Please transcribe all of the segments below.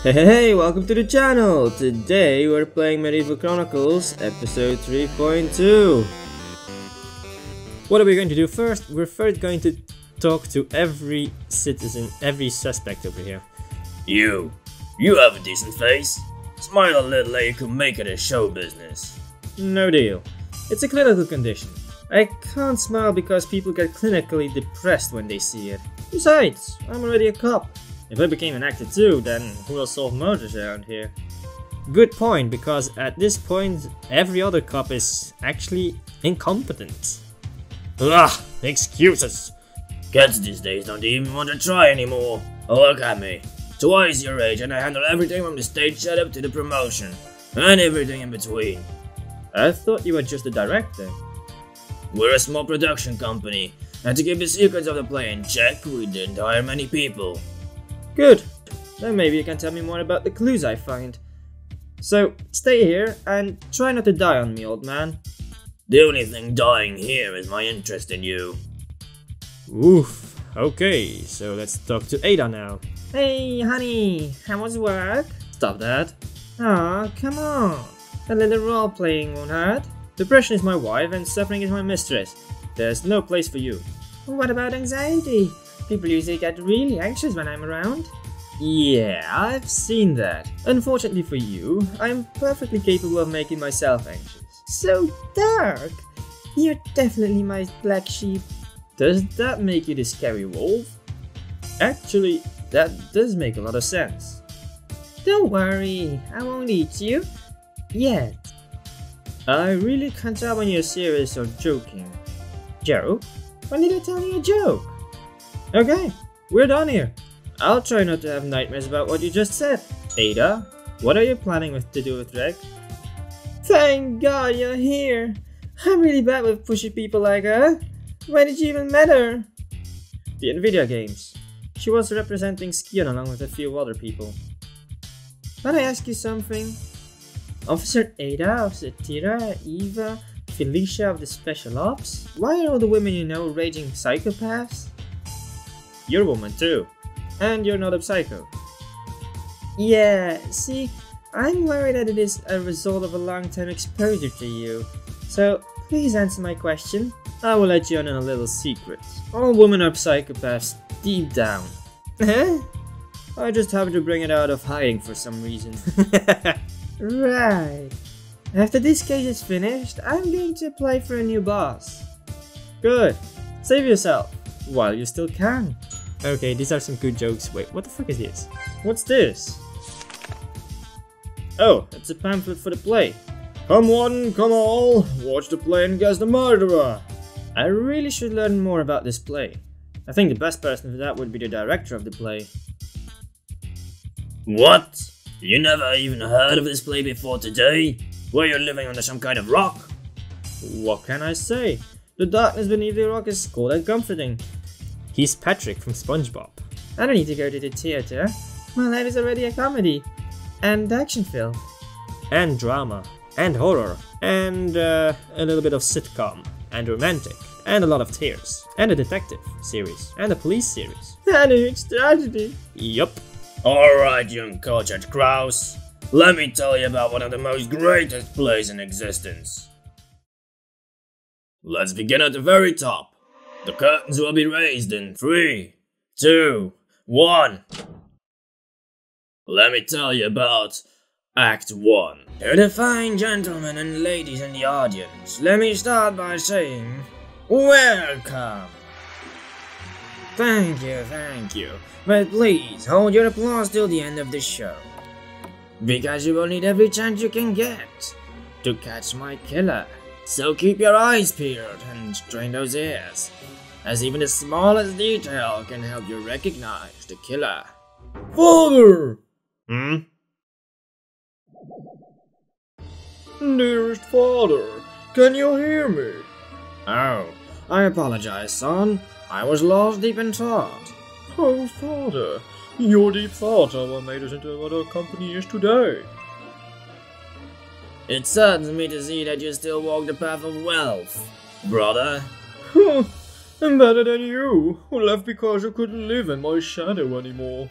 Hey, welcome to the channel! Today we're playing Medieval Chronicles, episode 3.2. What are we going to do first? We're first going to talk to every citizen, every suspect over here. You have a decent face. Smile a little like you could make it a show business. No deal. It's a clinical condition. I can't smile because people get clinically depressed when they see it. Besides, I'm already a cop. If I became an actor too, then who will solve murders around here? Good point, because at this point, every other cop is actually incompetent. Ugh, excuses. Kids these days don't even want to try anymore. Oh, look at me. Twice your age and I handle everything from the stage setup to the promotion. And everything in between. I thought you were just a director. We're a small production company, and to keep the secrets of the play in check, we didn't hire many people. Good. Then maybe you can tell me more about the clues I find. So, stay here and try not to die on me, old man. The only thing dying here is my interest in you. Oof. Okay, so let's talk to Ada now. Hey, honey, how was work? Stop that. Aw, come on. A little role-playing won't hurt. Depression is my wife and suffering is my mistress. There's no place for you. What about anxiety? People usually get really anxious when I'm around. Yeah, I've seen that. Unfortunately for you, I'm perfectly capable of making myself anxious. So dark. You're definitely my black sheep. Does that make you the scary wolf? Actually, that does make a lot of sense. Don't worry, I won't eat you. Yet. I really can't tell when you're serious or joking. Joke? When did I tell you a joke? Okay, we're done here. I'll try not to have nightmares about what you just said. Ada, what are you planning to do with Dregg? Thank God you're here. I'm really bad with pushy people like her. Why did you even met her? In video games. She was representing Skion along with a few other people. Can I ask you something? Officer Ada of Satira, Eva, Felicia of the Special Ops? Why are all the women you know raging psychopaths? You're a woman too. And you're not a psycho. Yeah, see, I'm worried that it is a result of a long-time exposure to you. So, please answer my question. I will let you in on a little secret. All women are psychopaths deep down. Huh? I just happened to bring it out of hiding for some reason. Right. After this case is finished, I'm going to apply for a new boss. Good. Save yourself. While you still can. Okay, these are some good jokes. Wait, what the fuck is this? What's this? Oh, it's a pamphlet for the play. Come one, come all, watch the play and guess the murderer. I really should learn more about this play. I think the best person for that would be the director of the play. What? You never even heard of this play before today? Were you living under some kind of rock? What can I say? The darkness beneath the rock is cold and comforting. He's Patrick from SpongeBob. I don't need to go to the theater. My life is already a comedy. And action film. And drama. And horror. And a little bit of sitcom. And romantic. And a lot of tears. And a detective series. And a police series. And a huge tragedy. Yup. Alright, you uncultured grouse. Let me tell you about one of the most greatest plays in existence. Let's begin at the very top. The curtains will be raised in 3, 2, 1. Let me tell you about Act 1. To the fine gentlemen and ladies in the audience, let me start by saying, welcome. Thank you. But please, hold your applause till the end of the show. Because you will need every chance you can get to catch my killer. So keep your eyes peeled and strain those ears, as even the smallest detail can help you recognize the killer. Father! Dearest father, can you hear me? Oh, I apologize, son. I was lost deep in thought. Oh, father, your deep thoughts are what made us into what our company is today. It saddens me to see that you still walk the path of wealth, brother. I'm better than you, who left because you couldn't live in my shadow anymore.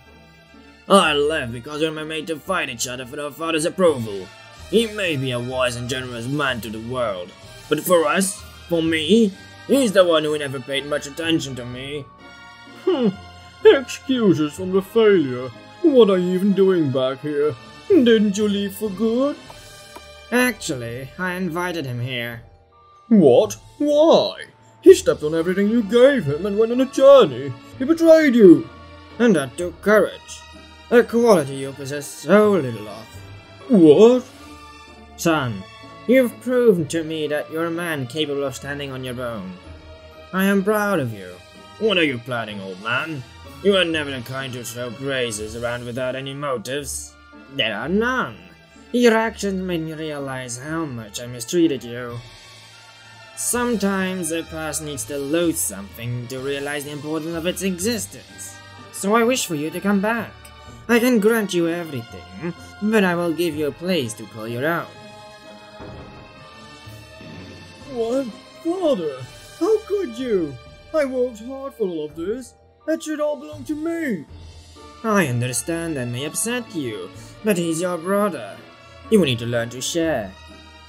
I left because we were made to fight each other for our father's approval. He may be a wise and generous man to the world, but for us, for me, he's the one who never paid much attention to me. Excuses from the failure. What are you even doing back here? Didn't you leave for good? Actually, I invited him here. What? Why? He stepped on everything you gave him and went on a journey. He betrayed you. And that took courage. A quality you possess so little of. What? Son, you've proven to me that you're a man capable of standing on your own. I am proud of you. What are you planning, old man? You are never the kind to throw praises around without any motives. There are none. Your actions made me realize how much I mistreated you. Sometimes a person needs to lose something to realize the importance of its existence. So I wish for you to come back. I can grant you everything, but I will give you a place to call your own. What? Father, how could you? I worked hard for all of this. That should all belong to me. I understand that may upset you, but he's your brother. You will need to learn to share.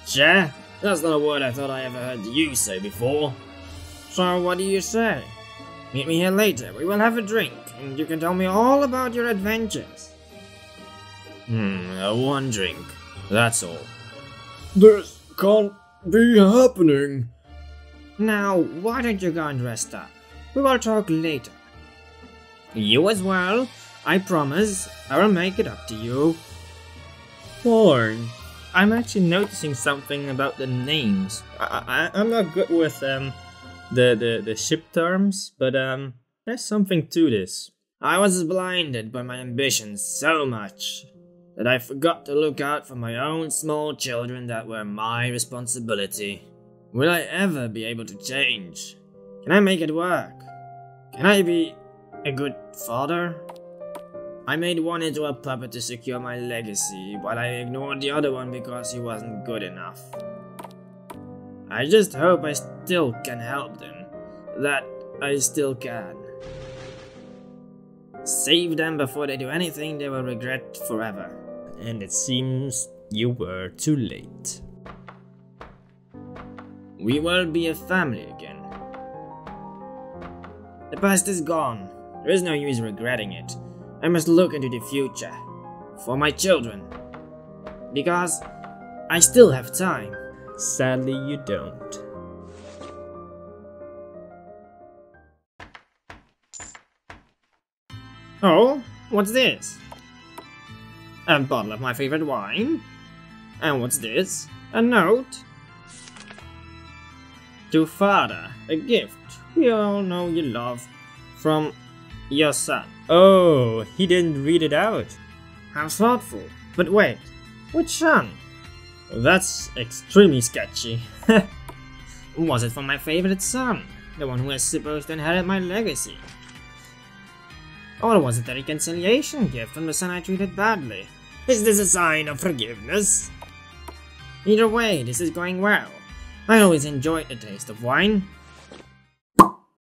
Share? That's not a word I thought I ever heard you say before. So what do you say? Meet me here later, we will have a drink, and you can tell me all about your adventures. One drink. That's all. This can't be happening. Now, why don't you go and rest up? We will talk later. You as well. I promise I will make it up to you. Fine. I'm actually noticing something about the names. I'm not good with the ship terms, but there's something to this. I was blinded by my ambitions so much that I forgot to look out for my own small children that were my responsibility. Will I ever be able to change? Can I make it work? Can I be a good father? I made one into a puppet to secure my legacy, while I ignored the other one because he wasn't good enough. I just hope I still can help them. That I still can. Save them before they do anything they will regret forever. And it seems you were too late. We will be a family again. The past is gone. There is no use regretting it. I must look into the future. For my children. Because I still have time. Sadly, you don't. Oh, what's this? A bottle of my favorite wine? And what's this? A note? To father, a gift we all know you love from your son. Oh, he didn't read it out. How thoughtful. But wait, which son? That's extremely sketchy. Was it from my favorite son? The one who is supposed to inherit my legacy? Or was it a reconciliation gift from the son I treated badly? Is this a sign of forgiveness? Either way, this is going well. I always enjoyed the taste of wine.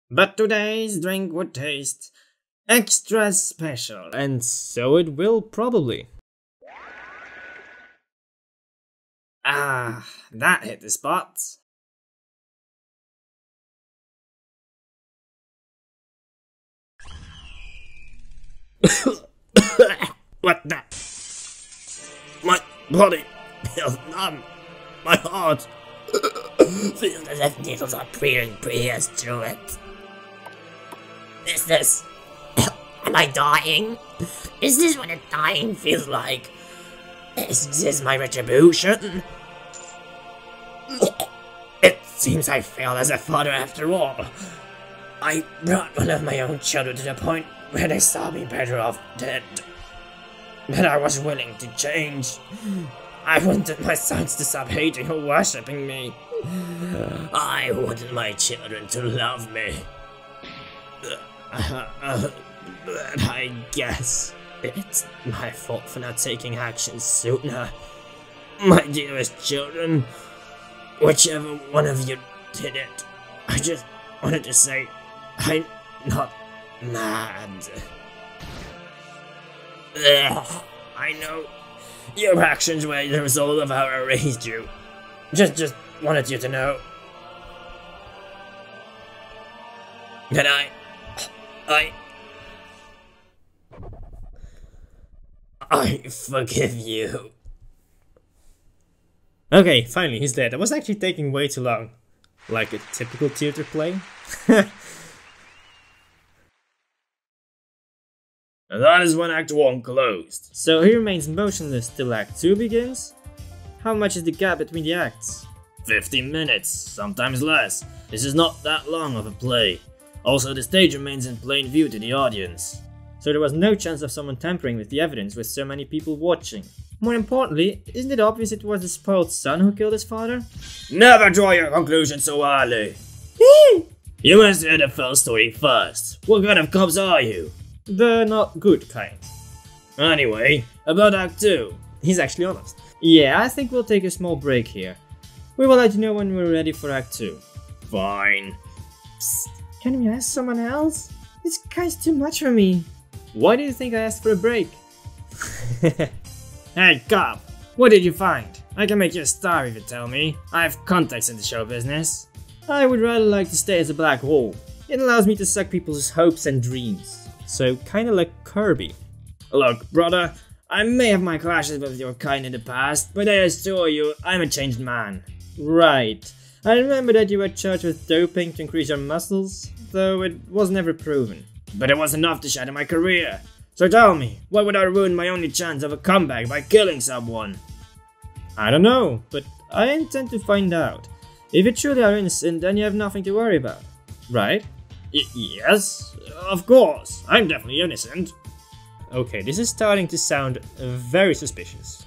But today's drink would taste extra special. And so it will probably. Ah, that hit the spot. What the? My body feels numb. My heart feels as if needles are peering through it. Is this... Am I dying? Is this what a dying feels like? Is this my retribution? It seems I failed as a father after all. I brought one of my own children to the point where they saw me better off dead. But I was willing to change. I wanted my sons to stop hating or worshipping me. I wanted my children to love me. But I guess it's my fault for not taking action sooner. My dearest children, whichever one of you did it, I just wanted to say I'm not mad. Ugh, I know. Your actions were the result of how I raised you. Just wanted you to know. That I forgive you. Okay, finally, he's dead. That was actually taking way too long. Like a typical theater play. And that is when Act 1 closed. So he remains motionless till Act 2 begins? How much is the gap between the acts? 15 minutes, sometimes less. This is not that long of a play. Also, the stage remains in plain view to the audience. So there was no chance of someone tampering with the evidence with so many people watching. More importantly, isn't it obvious it was the spoiled son who killed his father? Never draw your conclusions so early. You must hear the full story first. What kind of cops are you? The not good kind. Anyway, about Act 2. He's actually honest. Yeah, I think we'll take a small break here. We will let you know when we're ready for Act 2. Fine. Psst, can we ask someone else? This guy's too much for me. Why do you think I asked for a break? Hey cop, what did you find? I can make you a star if you tell me. I have contacts in the show business. I would rather like to stay as a black hole. It allows me to suck people's hopes and dreams. So kinda like Kirby. Look, brother, I may have my clashes with your kind in the past, but I assure you, I'm a changed man. Right. I remember that you were charged with doping to increase your muscles, though it was never proven. But it was enough to shatter my career. So tell me, why would I ruin my only chance of a comeback by killing someone? I don't know, but I intend to find out. If you truly are innocent, then you have nothing to worry about, right? Yes, of course. I'm definitely innocent. Okay, this is starting to sound very suspicious.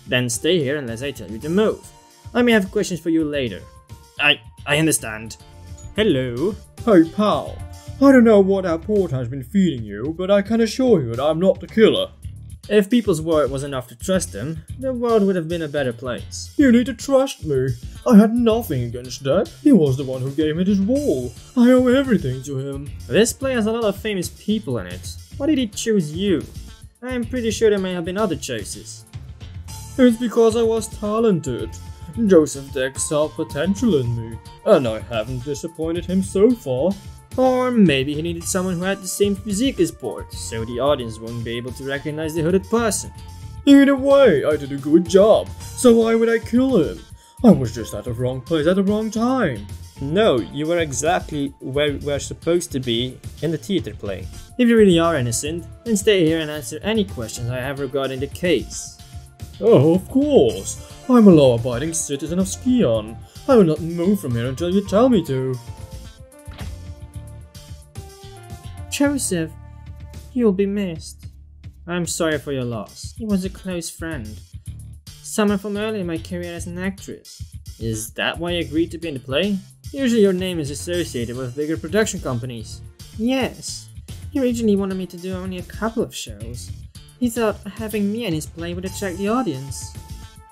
Then stay here unless I tell you to move. I may have questions for you later. I understand. Hello? Hey pal, I don't know what that port has been feeding you, but I can assure you that I'm not the killer. If people's word was enough to trust them, the world would have been a better place. You need to trust me. I had nothing against that. He was the one who gave me this wall. I owe everything to him. This play has a lot of famous people in it. Why did he choose you? I am pretty sure there may have been other choices. It's because I was talented. Joseph Dregg saw potential in me, and I haven't disappointed him so far. Or maybe he needed someone who had the same physique as Port, so the audience won't be able to recognize the hooded person. Either way, I did a good job, so why would I kill him? I was just at the wrong place at the wrong time. No, you were exactly where we were supposed to be in the theater play. If you really are innocent, then stay here and answer any questions I have regarding the case. Oh, of course. I'm a law-abiding citizen of Skion. I will not move from here until you tell me to. Joseph, you'll be missed. I'm sorry for your loss. He was a close friend. Someone from early in my career as an actress. Is that why you agreed to be in the play? Usually your name is associated with bigger production companies. Yes. He originally wanted me to do only a couple of shows. He thought having me in his play would attract the audience.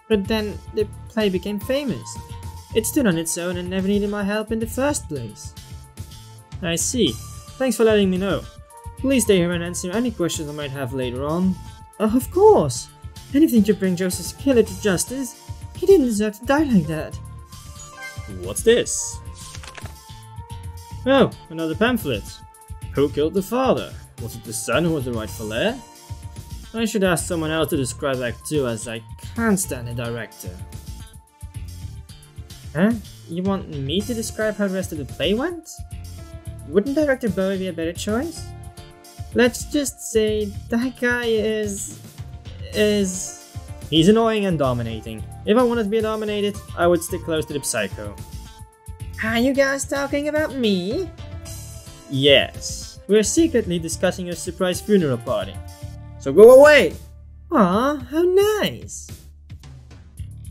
But then the play became famous. It stood on its own and never needed my help in the first place. I see. Thanks for letting me know. Please stay here and answer any questions I might have later on. Of course! Anything to bring Joseph's killer to justice. He didn't deserve to die like that. What's this? Oh, another pamphlet. Who killed the father? Was it the son who was the rightful heir? I should ask someone else to describe Act 2 as I can't stand the director. Huh? You want me to describe how the rest of the play went? Wouldn't Director Bowie be a better choice? Let's just say that guy is... He's annoying and dominating. If I wanted to be dominated, I would stick close to the psycho. Are you guys talking about me? Yes. We're secretly discussing your surprise funeral party. So go away! Aw, how nice!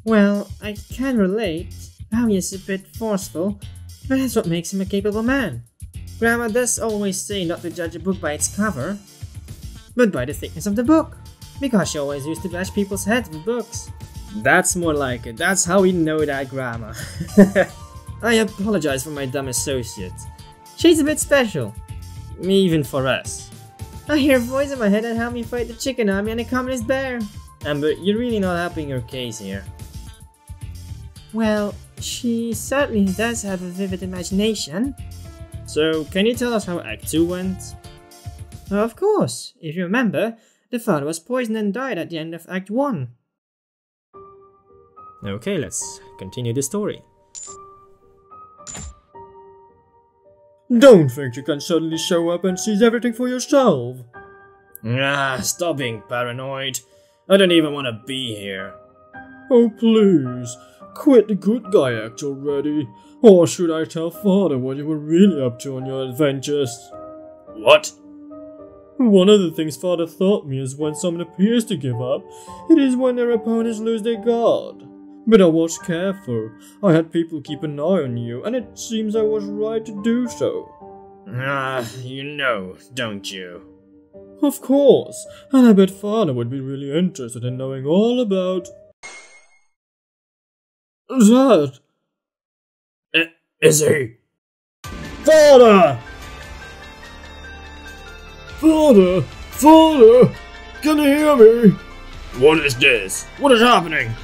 Well, I can relate. Bowie is a bit forceful, but that's what makes him a capable man. Grandma does always say not to judge a book by its cover, but by the thickness of the book, because she always used to bash people's heads with books. That's more like it. That's how we know that Grandma. I apologize for my dumb associate. She's a bit special. Even for us. I hear a voice in my head that helped me fight the chicken army and the communist bear. Amber, you're really not helping your case here. Well, she certainly does have a vivid imagination. So, can you tell us how Act 2 went? Of course. If you remember, the father was poisoned and died at the end of Act 1. Okay, let's continue the story. Don't think you can suddenly show up and seize everything for yourself. Stop being paranoid. I don't even want to be here. Oh please, quit the good guy act already. Or should I tell Father what you were really up to on your adventures? What? One of the things Father taught me is when someone appears to give up, it is when their opponents lose their guard. But I was careful. I had people keep an eye on you, and it seems I was right to do so. You know, don't you? Of course, and I bet Father would be really interested in knowing all about... that. Is he? Father! Father! Father! Can you hear me? What is this? What is happening?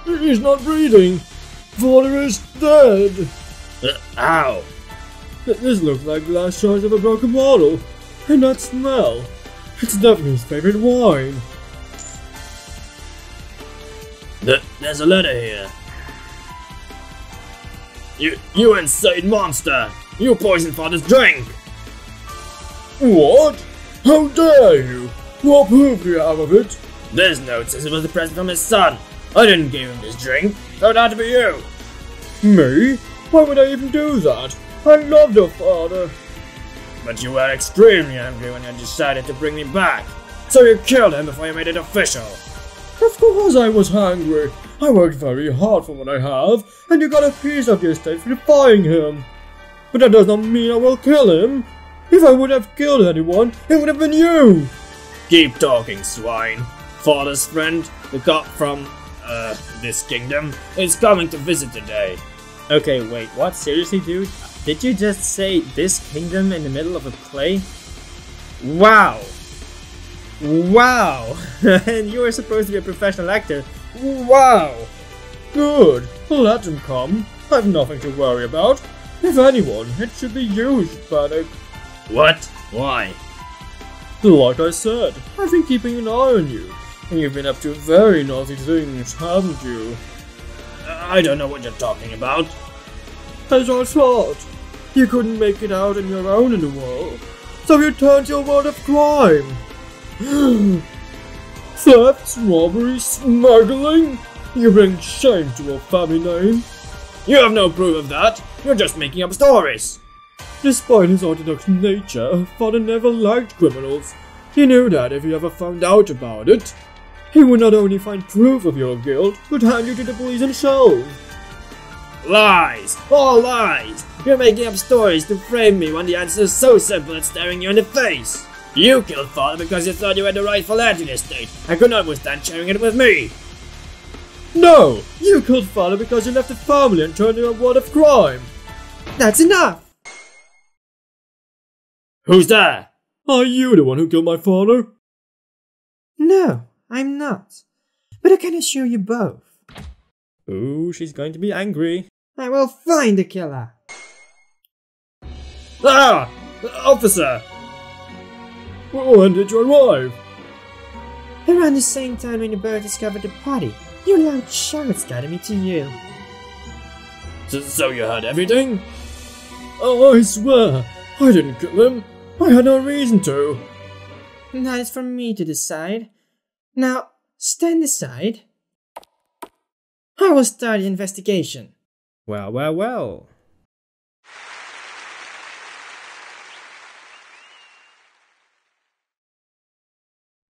He's not breathing. Father is dead. How? This looks like glass shards of a broken bottle. And that smell. It's definitely his favorite wine. There's a letter here. You insane monster! You poisoned Father's drink! What? How dare you? What proof do you have of it? This note says it was a present from his son. I didn't give him this drink, so it had to be you. Me? Why would I even do that? I loved your father. But you were extremely angry when you decided to bring me back, so you killed him before you made it official. Of course I was hungry. I worked very hard for what I have, and you got a piece of the estate for defying him. But that does not mean I will kill him. If I would have killed anyone, it would have been you. Keep talking, swine. Father's friend, the cop from, this kingdom, is coming to visit today. Okay, wait, what? Seriously, dude? Did you just say this kingdom in the middle of a play? Wow! Wow! And you were supposed to be a professional actor. Wow! Good. Let him come. I've nothing to worry about. If anyone, it should be you, Panic. What? Why? Like I said, I've been keeping an eye on you. And you've been up to very naughty things, haven't you? I don't know what you're talking about. As I thought. You couldn't make it out on your own in the world. So you turned to your world of crime. Theft, robbery, smuggling. You bring shame to your family name. You have no proof of that. You're just making up stories. Despite his orthodox nature, Father never liked criminals. He knew that if he ever found out about it, he would not only find proof of your guilt, but hand you to the police himself. Lies! All lies! You're making up stories to frame me when the answer is so simple it's staring you in the face. You killed Father because you thought you had the rightful heir to the estate and could not withstand sharing it with me. No! You killed Father because you left the family and turned in a world of crime. That's enough! Who's there? Are you the one who killed my father? No, I'm not. But I can assure you both. Ooh, she's going to be angry. I will find the killer. Ah! Officer! When did you arrive? Around the same time when the bird discovered the body, your loud shouts guided me to you. So you heard everything? Oh, I swear, I didn't kill him. I had no reason to. That is for me to decide. Now, stand aside. I will start the investigation. Well, well, well.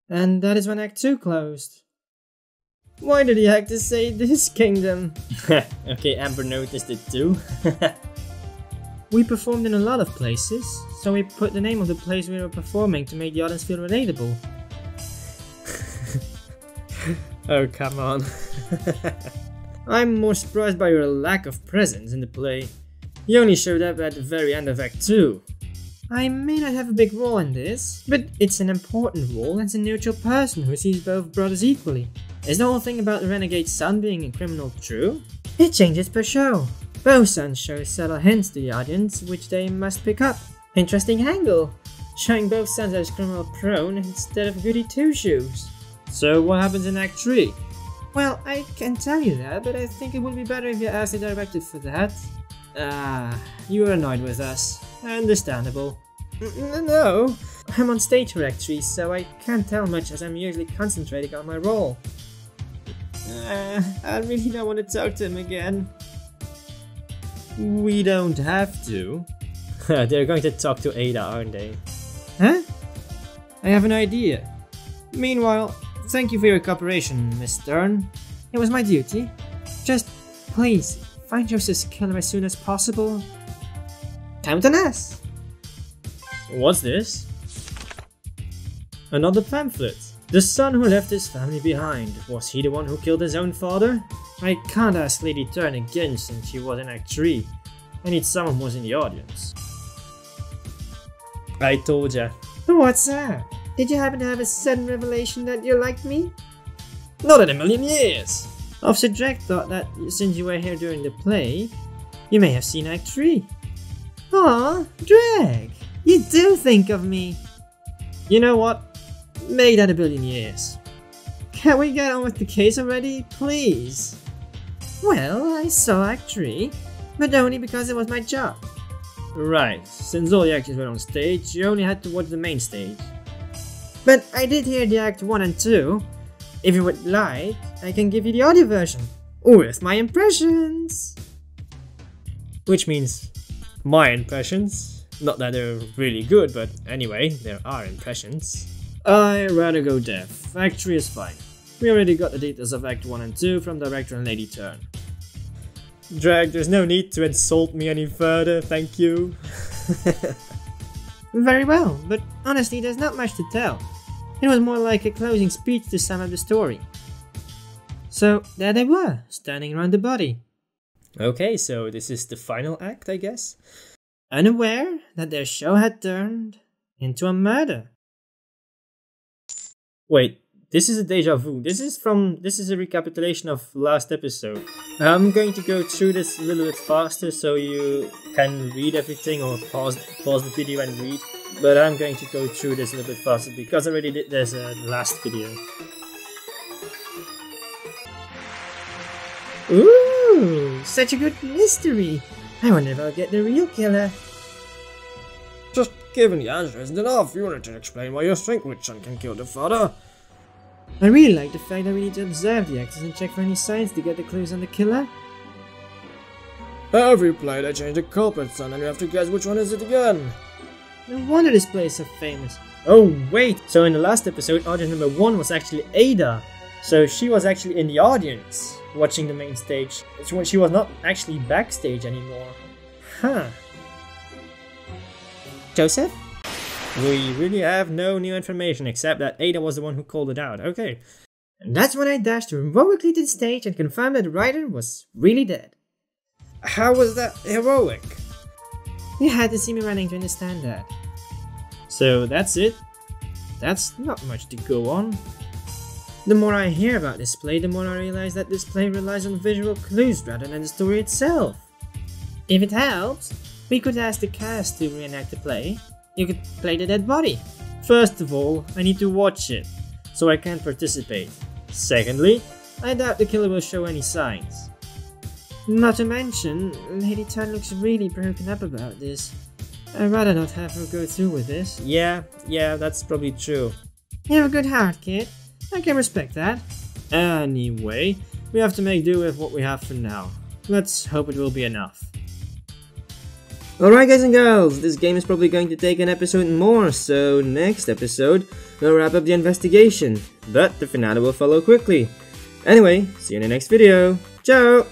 And that is when Act 2 closed. Why did the actor say this kingdom? Okay, Amber noticed it too. We performed in a lot of places, so we put the name of the place we were performing to make the audience feel relatable. Oh, come on. I'm more surprised by your lack of presence in the play. You only showed up at the very end of Act 2. I may not have a big role in this, but it's an important role as a neutral person who sees both brothers equally. Is the whole thing about the renegade's son being a criminal true? It changes per show. Both sons show subtle hints to the audience which they must pick up. Interesting angle, showing both sons as criminal prone instead of goody two-shoes. So what happens in Act 3? Well, I can tell you that, but I think it would be better if you asked the director for that. You are annoyed with us. Understandable. No, I'm on stage for Act 3, so I can't tell much as I'm usually concentrating on my role. I really don't want to talk to him again. We don't have to. They're going to talk to Ada, aren't they? Huh? I have an idea. Meanwhile, thank you for your cooperation, Miss Stern. It was my duty. Just, please, find Joseph's killer as soon as possible. Time to nest! What's this? Another pamphlet. The son who left his family behind. Was he the one who killed his own father? I can't ask Lady Turn again since she was in Act 3. I need someone who was in the audience. I told ya. What's that? Did you happen to have a sudden revelation that you liked me? Not in a million years! Officer Dregg thought that since you were here during the play, you may have seen Act 3. Aw, Dregg! You do think of me! You know what? Make that a billion years. Can we get on with the case already, please? Well, I saw Act 3, but only because it was my job. Right, since all the actors were on stage, you only had to watch the main stage. But I did hear the Act 1 and 2. If you would like, I can give you the audio version. With my impressions! Which means my impressions. Not that they're really good, but anyway, there are impressions. I'd rather go deaf. Act 3 is fine. We already got the details of Act 1 and 2 from director and Lady Turn. Dregg, there's no need to insult me any further, thank you. Very well, but honestly there's not much to tell. It was more like a closing speech to sum up the story. So there they were, standing around the body. Okay, so this is the final act, I guess? Unaware that their show had turned into a murder. Wait, this is a deja vu. This is a recapitulation of last episode. I'm going to go through this a little bit faster so you can read everything or pause the video and read. But I'm going to go through this a little bit faster because I already did this last video. Ooh, such a good mystery. I wonder if I'll get the real killer. Just giving the answer isn't enough. You wanted to explain why you think which son can kill the father. I really like the fact that we need to observe the actors and check for any signs to get the clues on the killer. Every play they change the culprit son and you have to guess which one is it again. No wonder this play is so famous. Oh wait, so in the last episode audience number 1 was actually Ada. So she was actually in the audience watching the main stage. She was not actually backstage anymore. Huh. Joseph? We really have no new information except that Ada was the one who called it out. Okay. And that's when I dashed heroically to the stage and confirmed that the writer was really dead. How was that heroic? You had to see me running to understand that. So that's it? That's not much to go on. The more I hear about this play, the more I realize that this play relies on visual clues rather than the story itself. If it helps, we could ask the cast to reenact the play. You could play the dead body. First of all, I need to watch it, so I can't participate. Secondly, I doubt the killer will show any signs. Not to mention, Lady Turn looks really broken up about this. I'd rather not have her go through with this. Yeah, that's probably true. You have a good heart, kid. I can respect that. Anyway, we have to make do with what we have for now. Let's hope it will be enough. Alright guys and girls, this game is probably going to take an episode more, so next episode we'll wrap up the investigation, but the finale will follow quickly. Anyway, see you in the next video. Ciao!